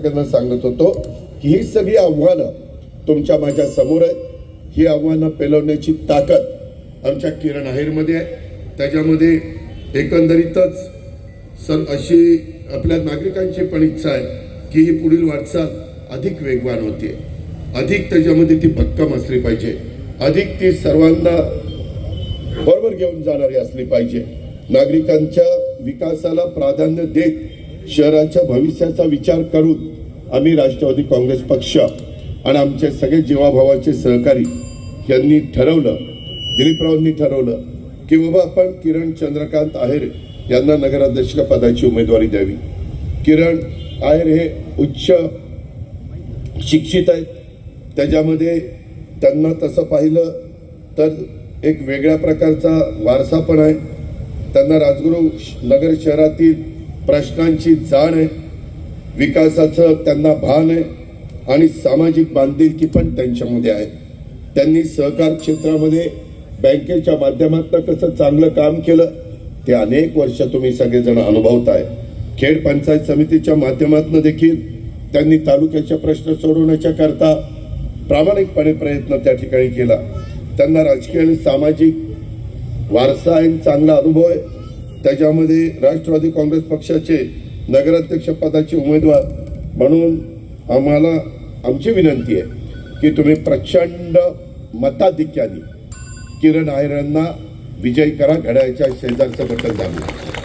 सगळ्यांना सांगत होतो की ही सगळी आव्हानं तुमच्या माझ्या समोर आहेत. ही आव्हानं पेलवण्याची ताकद आमच्या किरण आहेरमध्ये आहे. त्याच्यामध्ये एकंदरीतच अशी आपल्या नागरिकांची पण इच्छा आहे की ही पुढील वाटचाल अधिक वेगवान होते, अधिक त्याच्यामध्ये ती भक्कम असली पाहिजे, अधिक ती सर्वांना बरोबर घेऊन जाणारी असली पाहिजे. नागरिकांच्या विकासाला प्राधान्य देत शहराच्या भविष्याचा विचार करून आम्ही राष्ट्रवादी काँग्रेस पक्ष आणि आमचे सगळे जीवाभावाचे सहकारी यांनी ठरवलं, दिलीपरावांनी ठरवलं की बाबा आपण किरण चंद्रकांत आहेर यांना नगराध्यक्ष पदाची उमेदवारी द्यावी. किरण आहेर हे उच्च शिक्षित आहेत. त्याच्यामध्ये त्यांना तसं पाहिलं तर एक वेगळ्या प्रकारचा वारसा पण आहे. त्यांना राजगुरू नगर शहरातील प्रश्नांची जाण आहे, विकासाचं त्यांना भान आहे आणि सामाजिक बांधिलकी पण त्यांच्यामध्ये आहे. त्यांनी सहकार क्षेत्रामध्ये बँकेच्या माध्यमातून कसं चांगलं काम केलं ते अनेक वर्ष तुम्ही सगळेजण अनुभवताय. खेड पंचायत समितीच्या माध्यमातून देखील त्यांनी तालुक्याचे प्रश्न सोडवण्याच्या करता प्रामाणिकपणे प्रयत्न त्या ठिकाणी केला. त्यांना राजकीय आणि सामाजिक वारसा आहे, चांगला अनुभव आहे. त्याच्यामध्ये राष्ट्रवादी काँग्रेस पक्षाचे नगराध्यक्ष पदाचे उमेदवार म्हणून आम्हाला आमची विनंती आहे की तुम्ही प्रचंड मताधिक्याने किरण आहेर यांना विजयी करा. घड्याळाच्या शेजारचं बटन दाबा.